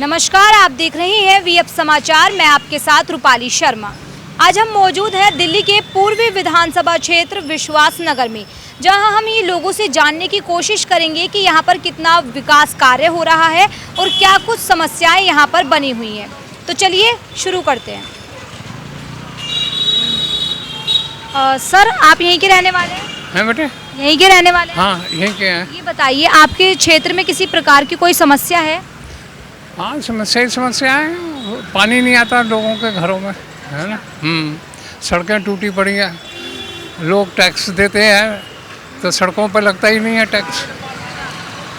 नमस्कार, आप देख रहे हैं वीएफ समाचार। मैं आपके साथ रूपाली शर्मा। आज हम मौजूद हैं दिल्ली के पूर्वी विधानसभा क्षेत्र विश्वास नगर में, जहां हम ये लोगों से जानने की कोशिश करेंगे कि यहां पर कितना विकास कार्य हो रहा है और क्या कुछ समस्याएं यहां पर बनी हुई हैं। तो चलिए शुरू करते हैं। सर, आप यहीं के रहने वाले हैं? बेटे, यहीं के रहने वाले हैं? हाँ, यहीं के हैं। ये बताइए, आपके क्षेत्र में किसी प्रकार की कोई समस्या है? हाँ, समस्या है। पानी नहीं आता लोगों के घरों में, है ना। सड़कें टूटी पड़ी हैं। लोग टैक्स देते हैं तो सड़कों पर लगता ही नहीं है टैक्स,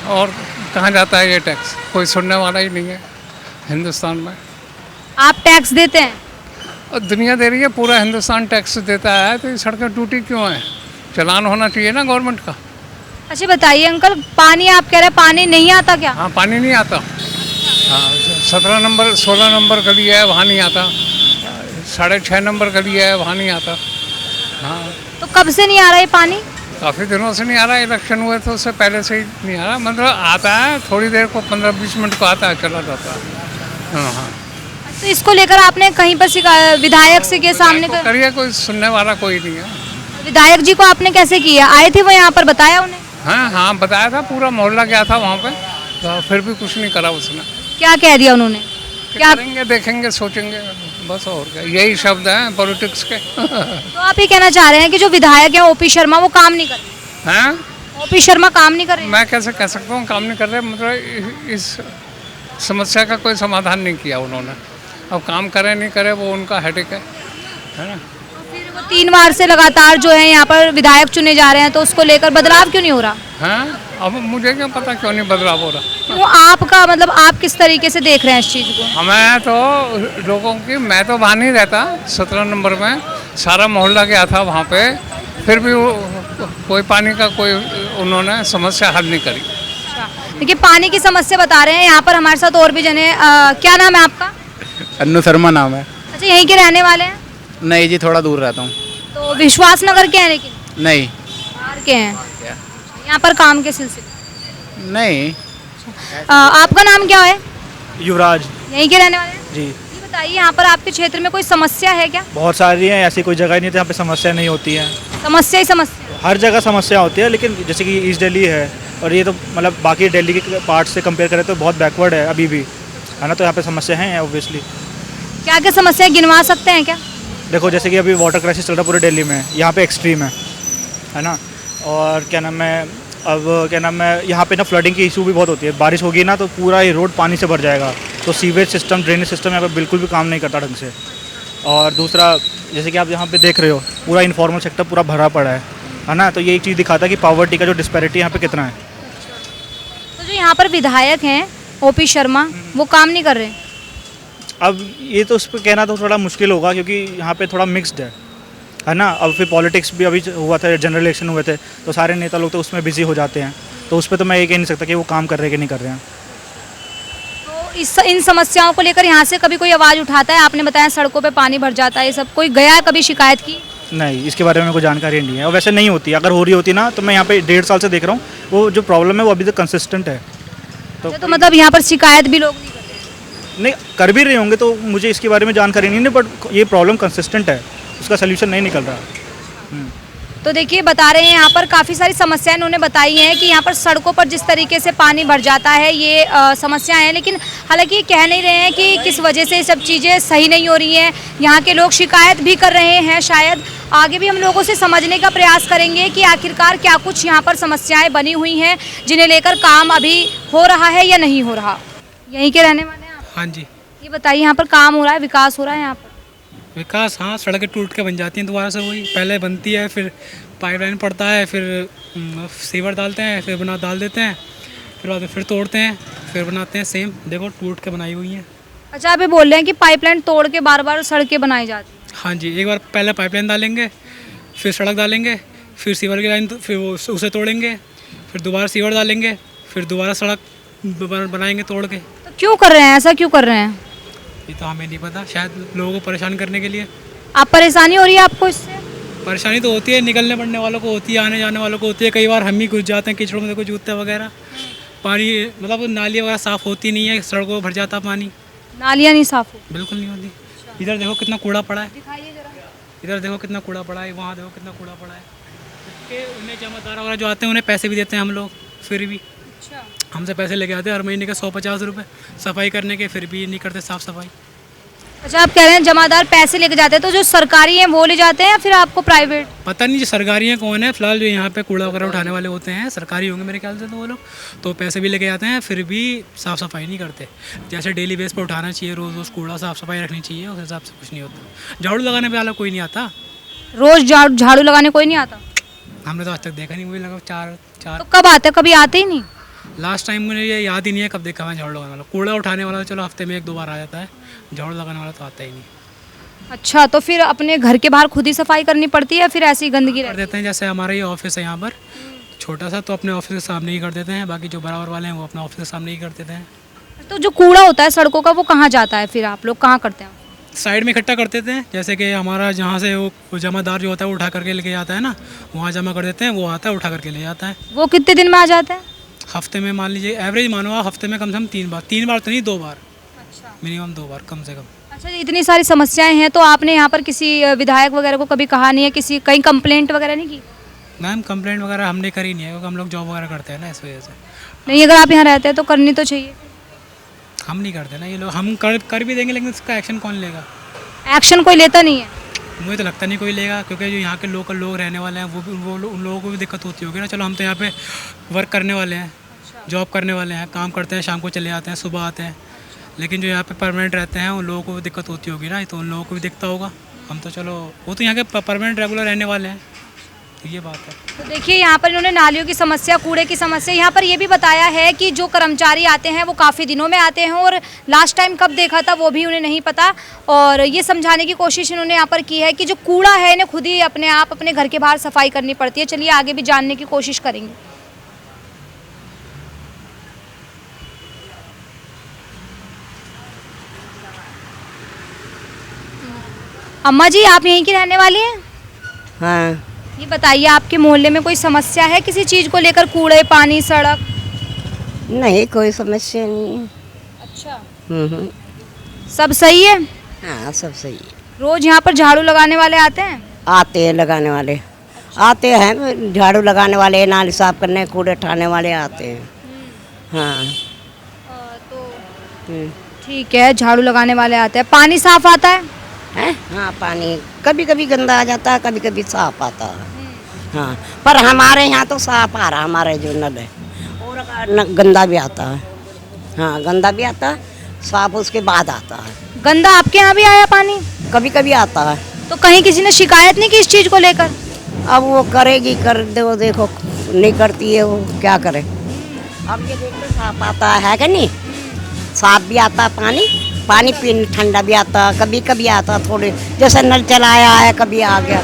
और कहाँ जाता है ये टैक्स? कोई सुनने वाला ही नहीं है हिंदुस्तान में। आप टैक्स देते हैं? और दुनिया दे रही है, पूरा हिंदुस्तान टैक्स देता है, तो ये सड़कें टूटी क्यों हैं? चलान होना चाहिए ना गवर्नमेंट का। अच्छा बताइए अंकल, पानी आप कह रहे हैं पानी नहीं आता क्या? हाँ, पानी नहीं आता। हाँ, 17 नंबर 16 नंबर गली है, वहाँ नहीं आता। 6.5 नंबर गली है, वहाँ नहीं आता। हाँ, तो कब से नहीं आ रहा है पानी? काफ़ी दिनों से नहीं आ रहा। इलेक्शन हुए तो उससे पहले से ही नहीं आ रहा। मतलब आता है, थोड़ी देर को 15-20 मिनट को आता है, चला जाता है। हाँ। तो इसको लेकर आपने कहीं पर विधायक से के सामने करिए, कोई सुनने वाला कोई नहीं है। विधायक जी को आपने कैसे किया? आए थे वो यहाँ पर, बताया उन्हें? हाँ, बताया था, पूरा मोहल्ला गया था वहाँ पे, तो फिर भी कुछ नहीं करा उसने। क्या कह दिया उन्होंने? क्या करेंगे, देखेंगे, सोचेंगे, बस। और क्या, यही शब्द हैं पॉलिटिक्स के। तो आप ये कहना चाह रहे हैं कि जो विधायक है ओपी शर्मा, वो काम नहीं कर रहे? हैं? ओपी शर्मा काम नहीं कर रहे? मैं कैसे कह सकता हूँ काम नहीं कर रहे? मतलब इस समस्या का कोई समाधान नहीं किया उन्होंने। अब काम करे नहीं करे वो उनका हेडेक है ना। फिर वो 3 बार से लगातार जो है यहाँ पर विधायक चुने जा रहे हैं, तो उसको लेकर बदलाव क्यों नहीं हो रहा? हाँ, अब मुझे क्या पता क्यों नहीं बदलाव हो रहा। क्यों, आपका मतलब आप किस तरीके से देख रहे हैं इस चीज़ को? मैं तो लोगों की, मैं तो वहाँ नहीं रहता, 17 नंबर में सारा मोहल्ला गया था वहाँ पे, फिर भी कोई पानी का कोई उन्होंने समस्या हल नहीं करी। देखिए, पानी की समस्या बता रहे हैं। यहाँ पर हमारे साथ और भी जने। क्या नाम है आपका? अन्नू शर्मा नाम है। अच्छा, यहीं के रहने वाले हैं? नहीं जी, थोड़ा दूर रहता हूँ। तो विश्वास नगर के हैं? लेकिन नहीं। बाहर के हैं? यहाँ पर काम के सिलसिले? नहीं। आपका नाम क्या है? युवराज यहीं के रहने वाले हैं? जी। ये बताइए, यहाँ पर आपके क्षेत्र में कोई समस्या है क्या? बहुत सारी हैं, ऐसी कोई जगह नहीं है जहाँ पे समस्या नहीं होती है। समस्या ही समस्या। हर जगह समस्या होती है, लेकिन जैसे कि ईस्ट दिल्ली है, और ये तो मतलब बाकी दिल्ली के पार्ट से कंपेयर करें तो बहुत बैकवर्ड है अभी भी, है ना। तो यहाँ पे समस्या है ऑब्वियसली। क्या क्या समस्या गिनवा सकते हैं क्या? देखो, जैसे कि अभी वाटर क्राइसिस चल रहा है पूरे दिल्ली में, यहाँ पे एक्सट्रीम है ना। और क्या नाम है, अब क्या नाम है, यहाँ पे ना फ्लडिंग की इशू भी बहुत होती है। बारिश होगी ना तो पूरा ये रोड पानी से भर जाएगा, तो सीवेज सिस्टम, ड्रेनेज सिस्टम यहाँ पे बिल्कुल भी काम नहीं करता ढंग से। और दूसरा, जैसे कि आप यहाँ पे देख रहे हो, पूरा इनफॉर्मल सेक्टर पूरा भरा पड़ा है ना। तो ये एक चीज़ दिखाता है कि पॉवर्टी का जो डिस्पैरिटी यहाँ पे कितना है। तो जो यहाँ पर विधायक हैं ओपी शर्मा, वो काम नहीं कर रहे? अब ये तो उस पर कहना तो थोड़ा मुश्किल होगा, क्योंकि यहाँ पे थोड़ा मिक्स्ड है ना। अब फिर पॉलिटिक्स भी अभी हुआ था, जनरल इलेक्शन हुए थे, तो सारे नेता लोग तो उसमें बिजी हो जाते हैं, तो उस पर तो मैं ये कह नहीं सकता कि वो काम कर रहे हैं कि नहीं कर रहे हैं। तो इन समस्याओं को लेकर यहाँ से कभी कोई आवाज़ उठाता है? आपने बताया सड़कों पे पानी भर जाता है, ये सब कोई गया कभी शिकायत की? नहीं, इसके बारे में कोई जानकारी नहीं है, और वैसे नहीं होती। अगर हो रही होती ना तो मैं यहाँ पे 1.5 साल से देख रहा हूँ, वो जो प्रॉब्लम है वो अभी तक कंसिस्टेंट है। तो मतलब यहाँ पर शिकायत भी लोग नहीं करते? नहीं, कर भी रहे होंगे तो मुझे इसके बारे में जानकारी नहीं है, बट ये प्रॉब्लम कंसिस्टेंट है, उसका सोल्यूशन नहीं निकल रहा। तो देखिए, बता रहे हैं यहाँ पर काफ़ी सारी समस्याएं इन्होंने बताई हैं कि यहाँ पर सड़कों पर जिस तरीके से पानी भर जाता है, ये समस्याएं हैं। लेकिन हालांकि ये कह नहीं रहे हैं कि किस वजह से ये सब चीज़ें सही नहीं हो रही हैं। यहाँ के लोग शिकायत भी कर रहे हैं। शायद आगे भी हम लोगों से समझने का प्रयास करेंगे कि आखिरकार क्या कुछ यहाँ पर समस्याएँ बनी हुई हैं जिन्हें लेकर काम अभी हो रहा है या नहीं हो रहा। यहीं के रहने वाले हैं आप? हाँ जी। ये बताइए, यहाँ पर काम हो रहा है, विकास हो रहा है यहाँ पर? विकास, हाँ, सड़कें टूट के बन जाती हैं दोबारा से, वही पहले बनती है, फिर पाइपलाइन पड़ता है, फिर सीवर डालते हैं, फिर डाल देते हैं, फिर बाद में फिर तोड़ते हैं, फिर बनाते हैं। सेम देखो, टूट के बनाई हुई हैं। अच्छा, आप ये बोल रहे हैं कि पाइपलाइन तोड़ के बार बार सड़कें बनाई जाती हैं? हाँ जी, एक बार पहले पाइपलाइन डालेंगे, फिर सड़क डालेंगे, फिर सीवर की लाइन, फिर वो उसे तोड़ेंगे, फिर दोबारा सीवर डालेंगे, फिर दोबारा सड़क बनाएंगे तोड़ के। तो क्यों कर रहे हैं ऐसा, क्यों कर रहे हैं? ये तो हमें नहीं पता, शायद लोगों को परेशान करने के लिए। आप परेशानी हो रही है आपको इससे? परेशानी तो होती है, निकलने पड़ने वालों को होती है, आने जाने वालों को होती है। कई बार हम ही घुस जाते हैं कीचड़ों में, देखो जूते वगैरह, पानी मतलब नाली वगैरह साफ़ होती नहीं है, सड़कों पर भर जाता पानी, नालियाँ नहीं साफ हो? बिल्कुल नहीं होती। इधर देखो कितना कूड़ा पड़ा है, दिखाइए जरा। इधर देखो कितना कूड़ा पड़ा है, वहाँ देखो कितना कूड़ा पड़ा है। इसके उन्हें जमादार वगैरह जो आते हैं उन्हें पैसे भी देते हैं हम लोग, फिर भी अच्छा, हमसे पैसे लेके आते हैं हर महीने के 150 रुपये सफाई करने के, फिर भी नहीं करते साफ़ सफाई। अच्छा आप कह रहे हैं जमादार पैसे लेके जाते हैं, तो जो सरकारी हैं वो ले जाते हैं या फिर आपको प्राइवेट? पता नहीं जो सरकारी हैं कौन है, फिलहाल जो यहाँ पे कूड़ा वगैरह उठाने वाले होते हैं सरकारी होंगे मेरे ख्याल से, तो वो लोग तो पैसे भी लेके जाते हैं, फिर भी साफ़ सफाई नहीं करते। जैसे डेली बेस पर उठाना चाहिए, रोज़ रोज़ कूड़ा साफ़ सफाई रखनी चाहिए, उस हिसाब से कुछ नहीं होता। झाड़ू लगाने पे वाला कोई नहीं आता, रोज झाड़ू लगाने कोई नहीं आता? हमने तो आज तक देखा नहीं, मुझे लगा चार तो कब आते हैं? कभी आते ही नहीं? लास्ट टाइम मुझे ये याद ही नहीं है कब देखा मैं झाड़ू लगाने वाला। कूड़ा उठाने वाला तो चलो हफ्ते में 1-2 बार आ जाता है, झाड़ू लगाने वाला तो आता ही नहीं। अच्छा, तो फिर अपने घर के बाहर खुद ही सफाई करनी पड़ती है या फिर ऐसी गंदगी कर रहती देते हैं, जैसे हमारा ये ऑफिस है यहाँ पर छोटा सा, तो अपने ऑफिस के सामने ही कर देते हैं, बाकी जो बराबर वाले हैं वो अपना ऑफिस के सामने ही कर देते हैं। है? तो जो कूड़ा होता है सड़कों का वो कहाँ जाता है? फिर आप लोग कहाँ करते हैं? साइड में इकट्ठा कर देते हैं, जैसे कि हमारा जहाँ से वो जमादार जो होता है वो उठा करके लेके जाता है ना, वहाँ जमा कर देते हैं, वो आता है उठा करके ले जाता है। वो कितने दिन में आ जाता है? हफ्ते में मान लीजिए एवरेज मानो आप, हफ्ते में कम से कम 3 बार तो नहीं 2 बार, मिनिमम 2 बार कम से कम। अच्छा, इतनी सारी समस्याएं हैं तो आपने यहाँ पर किसी विधायक वगैरह को कभी कहा नहीं है, किसी कहीं कंप्लेंट वगैरह नहीं की? मैम कंप्लेंट वगैरह हमने करी नहीं है, क्योंकि हम लोग जॉब वगैरह करते हैं ना, इस वजह से। नहीं, अगर आप यहाँ रहते हैं तो करनी तो चाहिए। हम नहीं करते ना, ये लोग हम कर भी देंगे, लेकिन इसका एक्शन कौन लेगा? एक्शन कोई लेता नहीं है? मुझे तो लगता नहीं कोई लेगा, क्योंकि जो यहाँ के लोकल लोग रहने वाले हैं उन लोगों को भी दिक्कत होती होगी ना। चलो हम तो यहाँ पे वर्क करने वाले हैं, जॉब करने वाले हैं, काम करते हैं, शाम को चले जाते हैं, सुबह आते हैं, लेकिन जो यहाँ पे परमानेंट रहते हैं उन लोगों को भी दिक्कत होती होगी ना, तो उन लोगों को भी दिखता होगा। हम तो चलो वो तो यहाँ के परमानेंट रेगुलर रहने वाले हैं, तो ये बात है। तो देखिए यहाँ पर इन्होंने नालियों की समस्या, कूड़े की समस्या, यहाँ पर ये भी बताया है कि जो कर्मचारी आते हैं वो काफ़ी दिनों में आते हैं और लास्ट टाइम कब देखा था वो भी उन्हें नहीं पता। और ये समझाने की कोशिश इन्होंने यहाँ पर की है कि जो कूड़ा है इन्हें खुद ही अपने आप अपने घर के बाहर सफाई करनी पड़ती है। चलिए आगे भी जानने की कोशिश करेंगे। अम्मा जी, आप यहीं की रहने वाली हैं? हाँ, ये बताइए आपके मोहल्ले में कोई समस्या है किसी चीज़ को लेकर, कूड़े, पानी, सड़क? नहीं कोई समस्या नहीं है। अच्छा, हम्म, सब सही है? हाँ सब सही है। रोज यहाँ पर झाड़ू लगाने वाले आते हैं? आते हैं लगाने वाले, आते हैं झाड़ू लगाने वाले, नाली साफ करने, कूड़े उठाने वाले आते हैं। हाँ तो हम्म, ठीक है, झाड़ू लगाने वाले आते हैं। पानी साफ आता है? है हाँ, पानी कभी कभी गंदा आ जाता है, कभी कभी साफ आता है। हाँ, पर हमारे यहाँ तो साफ आ रहा, हमारे जो नल है, और गंदा भी आता है। हाँ, गंदा भी आता है, साफ उसके बाद आता है। गंदा आपके यहाँ भी आया पानी? कभी कभी आता है। तो कहीं किसी ने शिकायत नहीं की इस चीज़ को लेकर? अब वो करेगी, कर दो, देखो नहीं करती है वो, क्या करे। अब ये देखो साफ आता है कि नहीं, साफ भी आता पानी, पानी पीने ठंडा भी आता, कभी कभी आता थोड़े, जैसे नल चलाया है कभी आ गया।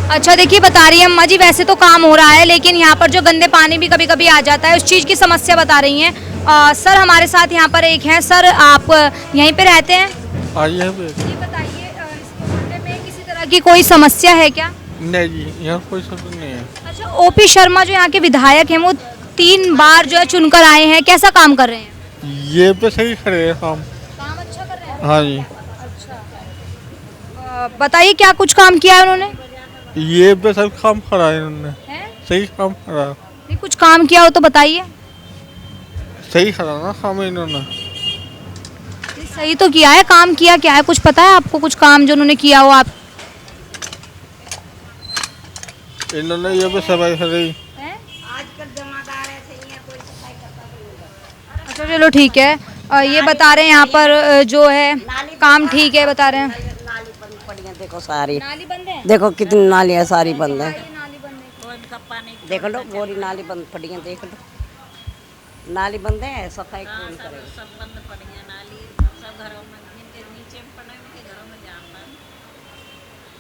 अच्छा, देखिए बता रही है अम्मा जी, वैसे तो काम हो रहा है लेकिन यहाँ पर जो गंदे पानी भी कभी कभी आ जाता है, उस चीज़ की समस्या बता रही हैं। सर हमारे साथ यहाँ पर एक हैं। सर आप यहीं पे रहते हैं? आइए। ये बताइए, इस मोहल्ले में किसी तरह की कोई समस्या है क्या? नहीं जी, यहाँ कोई समस्या नहीं है। अच्छा, ओपी शर्मा जो यहाँ के विधायक हैं वो 3 बार जो है चुनकर आए हैं, कैसा काम कर रहे हैं? ये पे सही खड़े हैं काम। काम अच्छा कर रहे हैं? हाँ जी। अच्छा, बताइए क्या कुछ काम किया है उन्होंने? ये पे सब काम खड़ा है इन्होंने, हैं? सही काम खड़ा, नहीं, कुछ काम किया हो तो बताइए। सही खड़ा ना काम इन्होंने। नहीं, सही तो किया है, काम किया क्या है कुछ पता है आपको? कुछ काम जो उन्होंने किया हो आप? इन्होंने ये पे सफाई खड़ी। अच्छा चलो ठीक है। ये बता रहे हैं यहाँ पर जो है काम ठीक है बता रहे हैं। नाली बंद पड़ी है, देखो सारी, नाली बंद है? देखो कितनी नालियाँ सारी बंद है। नाली बंद है। देख लो पूरी नाली बंद पड़ी है, देख लो नाली बंद है, सफाई कौन करे। सब बंद पड़ी है नाली, सब घरों में, जिनके नीचे में पड़े उनके घरों में जाना है।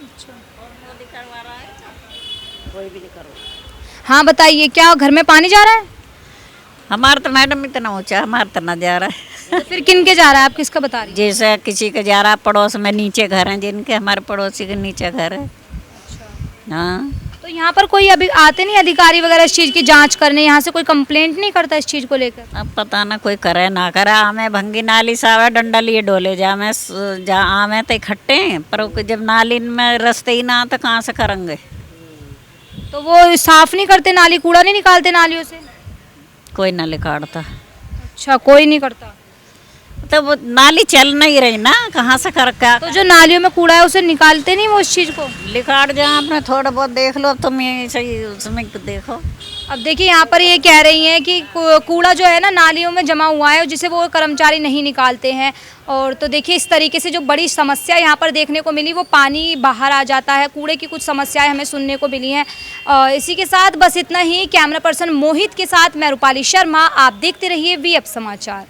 अच्छा, और मोदी करवा रहा है कोई भी नहीं करो। हाँ बताइए, क्या घर में पानी जा रहा है? हमारा तो मैडम इतना ऊंचा, हमारा तो ना जा रहा है। फिर किन के जा रहा है, आप किसका बता रही हैं? जैसे किसी के जा रहा है, पड़ोस में नीचे घर हैं जिनके, हमारे पड़ोसी के नीचे घर है। हाँ, तो यहाँ पर कोई अभी आते नहीं अधिकारी वगैरह इस चीज़ की जांच करने, यहाँ से कोई कंप्लेंट नहीं करता इस चीज़ को लेकर? अब पता ना कोई करे ना करे, हमें भंगी नाली सावा डंडा लिए डोले जा में जा आमे तो इकट्ठे हैं, पर जब नाली में रास्ते ही ना तो कहाँ से करेंगे। तो वो साफ नहीं करते नाली, कूड़ा नहीं निकालते नालियों से? कोई ना लिखाड़ता, अच्छा, कोई नहीं करता। तो वो नाली चल नहीं रही ना, कहाँ से कर क्या तो जो नालियों में कूड़ा है उसे निकालते नहीं वो इस चीज़ को? लिखाड़ जा आपने थोड़ा बहुत देख लो, तुम ये सही उसमें देखो। अब देखिए यहाँ पर ये कह रही हैं कि कूड़ा जो है ना नालियों में जमा हुआ है जिसे वो कर्मचारी नहीं निकालते हैं। और तो देखिए इस तरीके से जो बड़ी समस्या यहाँ पर देखने को मिली, वो पानी बाहर आ जाता है, कूड़े की कुछ समस्याएं हमें सुनने को मिली हैं। इसी के साथ बस इतना ही। कैमरा पर्सन मोहित के साथ मैं रूपाली शर्मा, आप देखते रहिए वीएफ समाचार।